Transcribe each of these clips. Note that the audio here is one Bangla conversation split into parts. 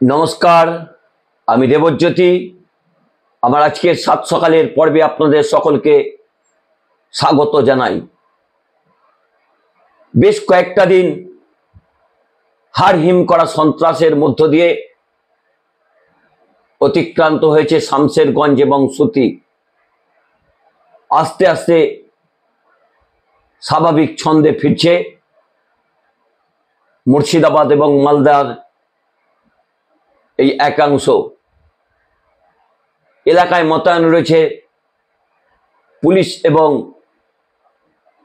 नमस्कार आमी देवज्योति आमार आजकेर सात सकालेर पर्वे आपनादेर सकलके स्वागत जानाई। बेश कयेकटा दिन हाड़ हिम करा सन्त्रासेर मध्य दिए अतिक्रांत हयेछे शामसेरगंज एबं सुती। आस्ते आस्ते स्वाभाविक छंदे फिरছে मुर्शिदाबाद एबं मालदार এই একাংশ এলাকায় মোতায়েন রয়েছে পুলিশ এবং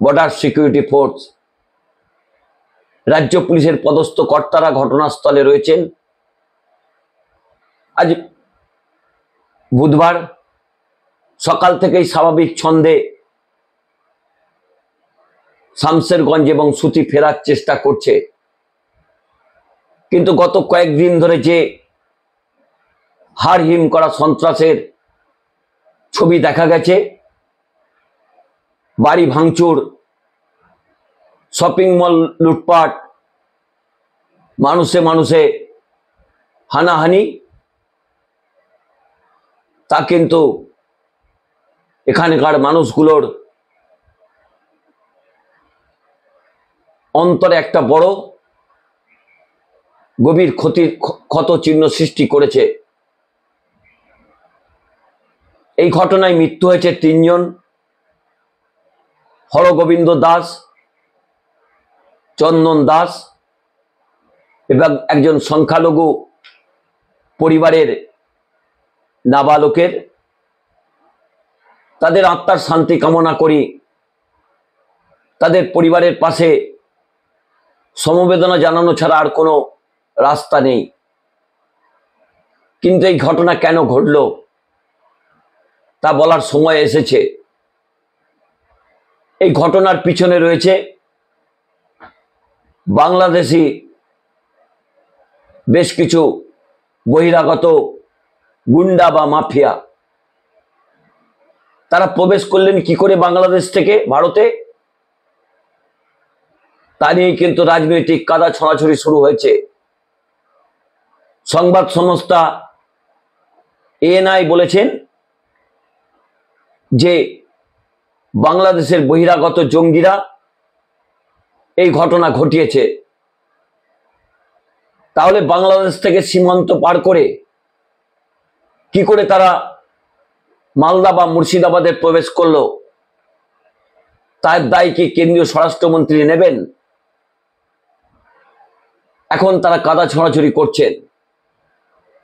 বর্ডার সিকিউরিটি ফোর্স। রাজ্য পুলিশের পদস্থ কর্তারা ঘটনাস্থলে রয়েছেন। আজ বুধবার সকাল থেকেই স্বাভাবিক ছন্দে শামসেরগঞ্জ এবং সুতি ফেরার চেষ্টা করছে, কিন্তু গত কয়েকদিন ধরে যে হাড় হিম করা সন্ত্রাসের ছবি দেখা গেছে, বাড়ি ভাঙচুর, শপিং মল লুটপাট, মানুষে মানুষে হানাহানি, তা কিন্তু এখানকার মানুষগুলোর অন্তরে একটা বড় গভীর ক্ষত চিহ্ন সৃষ্টি করেছে। এই ঘটনায় মৃত্যু হয়েছে তিনজন, হরগোবিন্দ দাস, চন্দন দাস এবং একজন সংখ্যালঘু পরিবারের নাবালকের। তাদের আত্মার শান্তি কামনা করি, তাদের পরিবারের পাশে সমবেদনা জানানো ছাড়া আর কোনো রাস্তা নেই। কিন্তু এই ঘটনা কেন ঘটল তা বলার সময় এসেছে। এই ঘটনার পিছনে রয়েছে বাংলাদেশি বেশ কিছু বহিরাগত গুন্ডা বা মাফিয়া। তারা প্রবেশ করলেন কি করে বাংলাদেশ থেকে ভারতে, তা নিয়ে কিন্তু রাজনৈতিক কাদা ছড়াছড়ি শুরু হয়েছে। সংবাদ সংস্থা এএনআই বলেছেন যে বাংলাদেশের বহিরাগত জঙ্গিরা এই ঘটনা ঘটিয়েছে। তাহলে বাংলাদেশ থেকে সীমান্ত পার করে কি করে তারা মালদা বা মুর্শিদাবাদে প্রবেশ করলো, তার দায় কি কেন্দ্রীয় স্বরাষ্ট্রমন্ত্রী নেবেন? এখন তারা কাদা ছড়াছড়ি করছেন।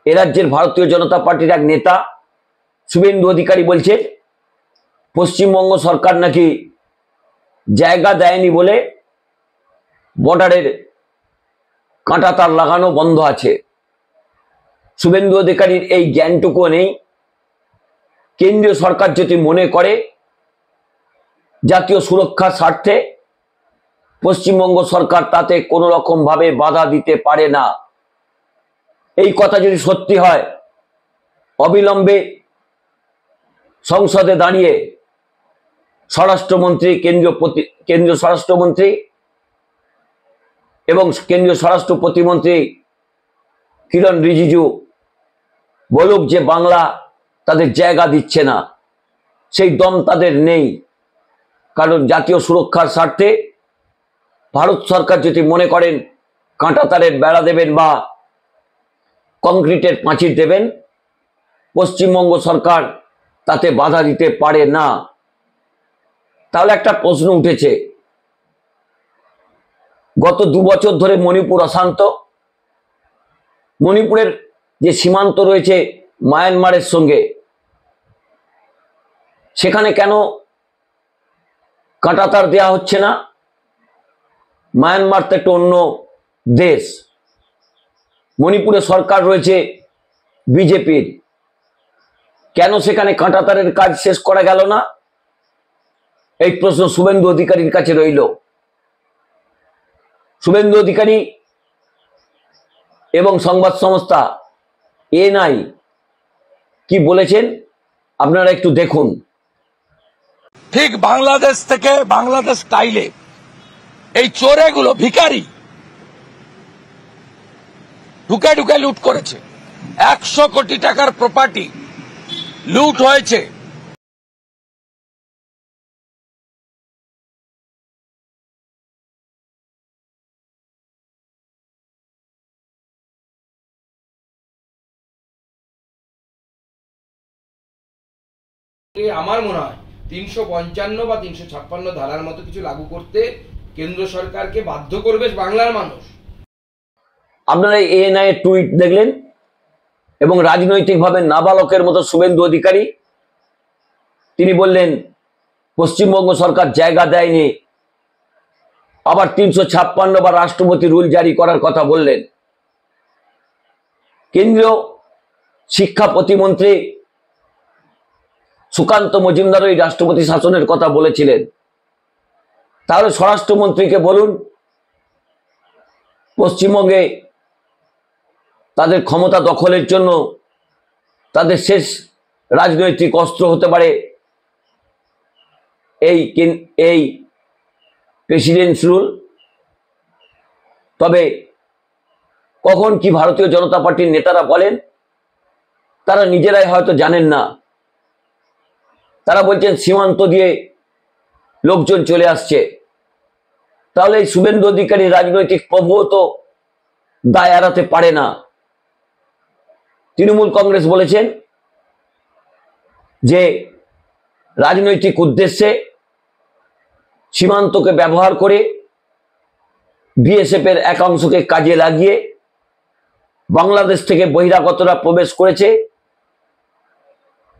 এ রাজ্যের ভারতীয় জনতা পার্টির এক নেতা শুভেন্দু অধিকারী বলছেন পশ্চিমবঙ্গ সরকার নাকি জায়গা দেয়নি বলে বর্ডারের কাঁটাতার লাগানো বন্ধ আছে। শুভেন্দু অধিকারীর এই জ্ঞানটুকু নেই। কেন্দ্রীয় সরকার যদি মনে করে জাতীয় সুরক্ষার স্বার্থে পশ্চিমবঙ্গ সরকার তাতে কোনো রকম ভাবে বাধা দিতে পারে না। এই কথা যদি সত্যি হয়, অবিলম্বে সংসদে দাঁড়িয়ে স্বরাষ্ট্রমন্ত্রী, কেন্দ্রীয় স্বরাষ্ট্রমন্ত্রী এবং কেন্দ্রীয় স্বরাষ্ট্র প্রতিমন্ত্রী কিরণ রিজিজু বলুক যে বাংলা তাদের জায়গা দিচ্ছে না। সেই দম তাদের নেই, কারণ জাতীয় সুরক্ষার স্বার্থে ভারত সরকার যদি মনে করেন কাঁটাতারের বেড়া দেবেন বা কংক্রিটের পাঁচির দেবেন, পশ্চিমবঙ্গ সরকার তাতে বাধা দিতে পারে না। তাহলে একটা প্রশ্ন উঠেছে, গত 2 বছর ধরে মণিপুর অশান্ত। মণিপুরের যে সীমান্ত রয়েছে মায়ানমারের সঙ্গে, সেখানে কেন কাঁটাতার দেওয়া হচ্ছে না? মায়ানমার তো একটা অন্য দেশ, মণিপুরে সরকার রয়েছে বিজেপির, কেন সেখানে কাঁটাতারের কাজ শেষ করা গেল না? এই প্রশ্ন শুভেন্দু অধিকারীর কাছে রইল। শুভেন্দু অধিকারী এবং সংবাদ সংস্থা এএনআই কি বলেছেন আপনারা একটু দেখুন। ঠিক বাংলাদেশ থেকে বাংলাদেশ স্টাইলে এই চোরেগুলো ভিখারি ঢুকে ঢুকে লুট করেছে। 100 কোটি টাকার প্রপার্টি লুট হয়েছে। আমার মনে হয় 355 বা 356 ধারার মতো কিছু লাগু করতে কেন্দ্র সরকারকে বাধ্য করবে বাংলার মানুষ। আপনারা এএনআই এর টুইট দেখলেন এবং রাজনৈতিকভাবে নাবালকের মতো শুভেন্দু অধিকারী তিনি বললেন পশ্চিমবঙ্গ সরকার জায়গা দেয়নি, আবার 356 বা রাষ্ট্রপতি রুল জারি করার কথা বললেন। কেন্দ্রীয় শিক্ষা প্রতিমন্ত্রী সুকান্ত মজুমদার ওই রাষ্ট্রপতি শাসনের কথা বলেছিলেন। তাহলে স্বরাষ্ট্রমন্ত্রীকে বলুন পশ্চিমবঙ্গে তাদের ক্ষমতা দখলের জন্য তাদের শেষ রাজনৈতিক অস্ত্র হতে পারে এই প্রেসিডেন্টস রুল। তবে কখন কি ভারতীয় জনতা পার্টির নেতারা বলেন তারা নিজেরাই হয়তো জানেন না। তারা বলছেন সীমান্ত দিয়ে লোকজন চলে আসছে। তাহলে এই শুভেন্দু অধিকারী রাজনৈতিক প্রভুও তো দায় এড়াতে পারে না। তৃণমূল কংগ্রেস বলেছেন যে রাজনৈতিক উদ্দেশ্যে সীমান্তকে ব্যবহার করে বিএসএফ এর একাংশকে কাজে লাগিয়ে বাংলাদেশ থেকে বহিরাগতরা প্রবেশ করেছে,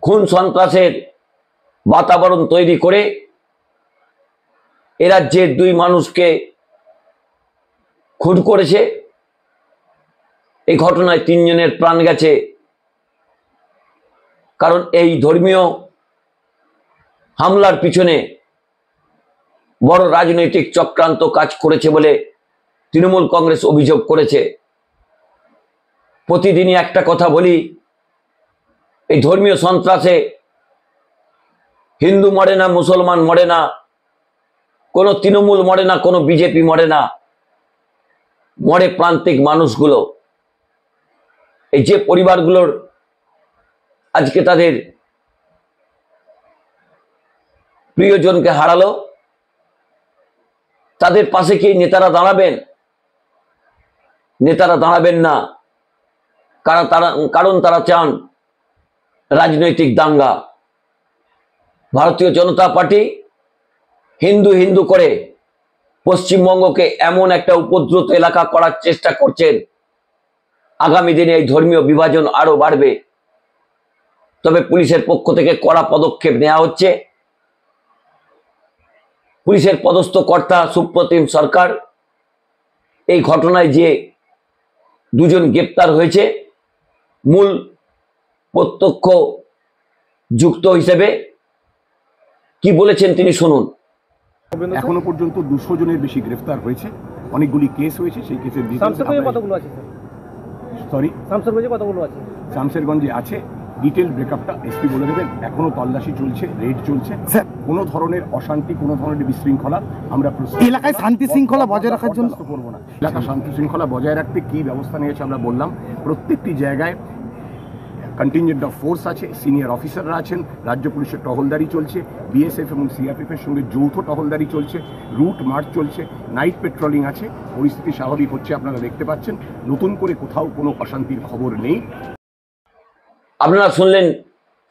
খুন সন্ত্রাসের বাতাবরণ তৈরি করে এ রাজ্যের 2 মানুষকে খুন করেছে। এই ঘটনায় 3 জনের প্রাণ গেছে। কারণ এই ধর্মীয় হামলার পিছনে বড় রাজনৈতিক চক্রান্ত কাজ করেছে বলে তৃণমূল কংগ্রেস অভিযোগ করেছে। প্রতিদিনই একটা কথা বলি, এই ধর্মীয় সন্ত্রাসে হিন্দু মরে না, মুসলমান মরে না, কোনো তৃণমূল মরে না, কোনো বিজেপি মরে না, মরে প্রান্তিক মানুষগুলো। এই যে পরিবারগুলোর আজকে তাদের প্রিয়জনকে হারালো, তাদের পাশে কি নেতারা দাঁড়াবেন? নেতারা দাঁড়াবেন না। কারণ তারা চান রাজনৈতিক দাঙ্গা। ভারতীয় জনতা পার্টি হিন্দু হিন্দু করে পশ্চিমবঙ্গকে এমন একটা উপদ্রুত এলাকা করার চেষ্টা করছেন, আগামী দিনে এই ধর্মীয় বিভাজন আরো বাড়বে। তবে পুলিশের পক্ষ থেকে কড়া পদক্ষেপ নেওয়া হচ্ছে। পুলিশের পদস্থ কর্তা সুপ্রতিম সরকার এই ঘটনায় যে 2 জন গ্রেপ্তার হয়েছে মূল প্রত্যক্ষ যুক্ত হিসেবে কি বলেছেন তিনি শুনুন। এখনো পর্যন্ত 200 জনের বেশি গ্রেফতার হয়েছে, অনেকগুলি কেস হয়েছে। সেই কেসের শামশেরগঞ্জে আছে। ডিটেল ব্রেকআপটা এসপি বলে দেবেন। এখনো তল্লাশি চলছে, রেড চলছে। কোনো ধরনের অশান্তি, কোনো ধরনের বিশৃঙ্খলা আমরা এলাকায় শান্তি শৃঙ্খলা বজায় রাখার জন্য করবো না। এলাকা শান্তি শৃঙ্খলা বজায় রাখতে কি ব্যবস্থা নিয়েছে আমরা বললাম। প্রত্যেকটি জায়গায় কন্টিনজেন্ট অফ ফোর্স আছে, সিনিয়র অফিসাররা আছেন, রাজ্য পুলিশের টহলদারি চলছে, বিএসএফ এবং সিআরপিএফ এর সঙ্গে যৌথ টহলদারি চলছে, রুট মার্চ চলছে, নাইট পেট্রোলিং আছে। পরিস্থিতি স্বাভাবিক হচ্ছে, আপনারা দেখতে পাচ্ছেন। নতুন করে কোথাও কোনো অশান্তির খবর নেই। আপনারা শুনলেন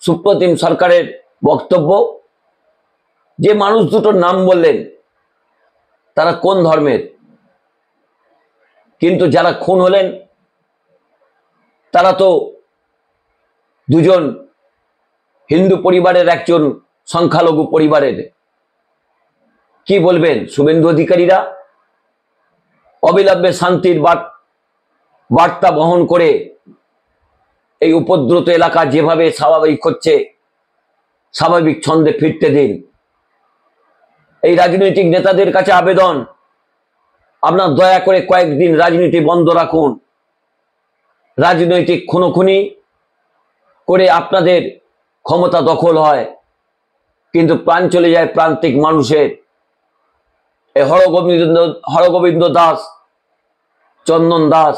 সুপ্রতিম সরকারের বক্তব্য। যে মানুষ দুটোর নাম বললেন তারা কোন ধর্মের, কিন্তু যারা খুন হলেন তারা তো 2 জন হিন্দু পরিবারের, একজন সংখ্যালঘু পরিবারের। কি বলবেন শুভেন্দু অধিকারীরা? অবিলম্বে শান্তির বার্তা বহন করে এই উপদ্রুত এলাকা যেভাবে স্বাভাবিক হচ্ছে স্বাভাবিক ছন্দে ফিরতে দিন। এই রাজনৈতিক নেতাদের কাছে আবেদন, আপনার দয়া করে কয়েকদিন রাজনীতি বন্ধ রাখুন। রাজনৈতিক খুনোখুনি করে আপনাদের ক্ষমতা দখল হয়, কিন্তু প্রাণ চলে যায় প্রান্তিক মানুষের। এই হরগোবিন্দ দাস, চন্দন দাস,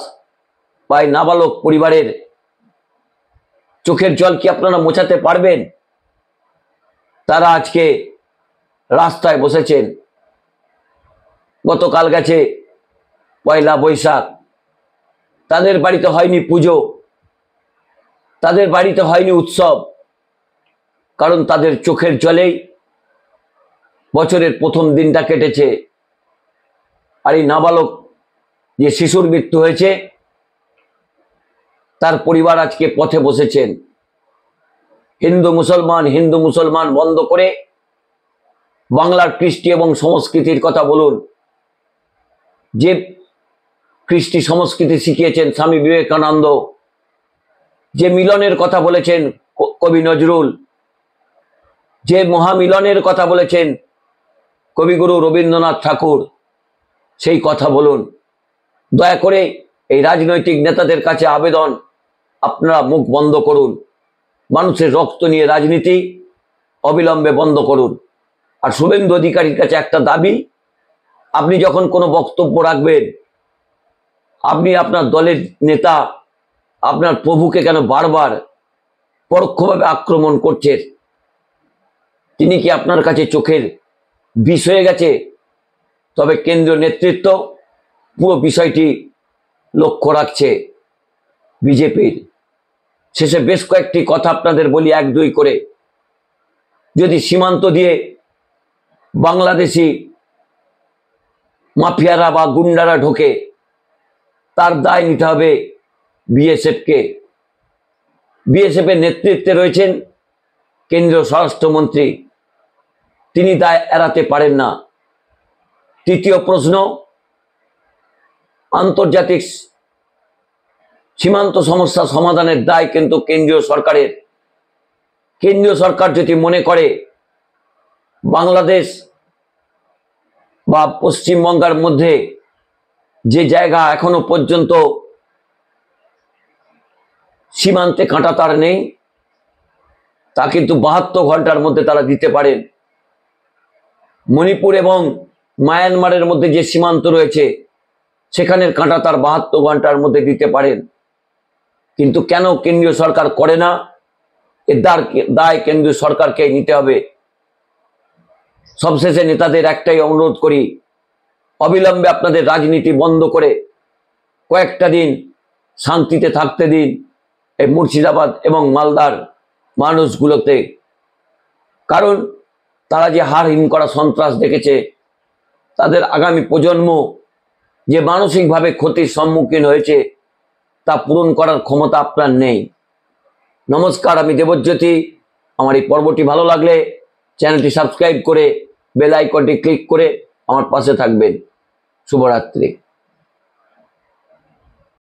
বা এই নাবালক পরিবারের চোখের জল কি আপনারা মোছাতে পারবেন? তারা আজকে রাস্তায় বসেছেন। গতকাল গেছে পয়লা বৈশাখ, তাদের বাড়িতে হয়নি পুজো, তাদের বাড়িতে হয়নি উৎসব, কারণ তাদের চোখের জলেই বছরের প্রথম দিনটা কেটেছে। আর এই নাবালক যে শিশুর মৃত্যু হয়েছে, তার পরিবার আজকে পথে বসেছেন। হিন্দু মুসলমান বন্ধ করে বাংলার কৃষ্টি এবং সংস্কৃতির কথা বলুন। যে কৃষ্টি সংস্কৃতি শিখিয়েছেন স্বামী বিবেকানন্দ, যে মিলনের কথা বলেছেন কবি নজরুল, যে মহামিলনের কথা বলেছেন কবিগুরু রবীন্দ্রনাথ ঠাকুর, সেই কথা বলুন। দয়া করে এই রাজনৈতিক নেতাদের কাছে আবেদন, আপনারা মুখ বন্ধ করুন। মানুষের রক্ত নিয়ে রাজনীতি অবিলম্বে বন্ধ করুন। আর শুভেন্দু অধিকারীর কাছে একটা দাবি, আপনি যখন কোনো বক্তব্য রাখবেন, আপনি আপনার দলের নেতা আপনার প্রভুকে কেন বারবার পরোক্ষভাবে আক্রমণ করছেন? তিনি কি আপনার কাছে চোখের বিষ হয়ে গেছে? তবে কেন্দ্রীয় নেতৃত্ব পুরো বিষয়টি লক্ষ্য রাখছে বিজেপির। শেষে বেশ কয়েকটি কথা আপনাদের বলি, এক দুই করে। যদি সীমান্ত দিয়ে বাংলাদেশি মাফিয়ারা বা গুন্ডারা ঢোকে, তার দায় নিতে হবে বিএসএফকে। বিএসএফ এর নেতৃত্বে রয়েছেন কেন্দ্রীয় স্বরাষ্ট্রমন্ত্রী, তিনি দায় এড়াতে পারেন না। তৃতীয় প্রশ্ন, আন্তর্জাতিক সীমান্ত সমস্যা সমাধানের দায় কিন্তু কেন্দ্রীয় সরকারের। কেন্দ্রীয় সরকার যদি মনে করে বাংলাদেশ বা পশ্চিমবঙ্গের মধ্যে যে জায়গা এখনো পর্যন্ত সীমান্তে কাঁটাতার নেই, তা কিন্তু 72 ঘন্টার মধ্যে তারা দিতে পারেন। মণিপুর এবং মায়ানমারের মধ্যে যে সীমান্ত রয়েছে, সেখানের কাঁটাতার 72 ঘন্টার মধ্যে দিতে পারেন। কিন্তু কেন কেন্দ্রীয় সরকার করে না? এর দায় কেন্দ্রীয় সরকারকে নিতে হবে। সবশেষে নেতাদের একটাই অনুরোধ করি, অবিলম্বে আপনাদের রাজনীতি বন্ধ করে কয়েকটা দিন শান্তিতে থাকতে দিন এই মুর্শিদাবাদ এবং মালদার মানুষগুলোতে। কারণ তারা যে হার হিম করা সন্ত্রাস দেখেছে, তাদের আগামী প্রজন্ম যে মানসিকভাবে ক্ষতির সম্মুখীন হয়েছে, তা পূরণ করার ক্ষমতা আপনার নেই। নমস্কার, আমি দেবজ্যোতি। আমার এই পর্বটি ভালো লাগলে চ্যানেলটি সাবস্ক্রাইব করে বেল আইকনটি ক্লিক করে আমার পাশে থাকবেন। শুভরাত্রি।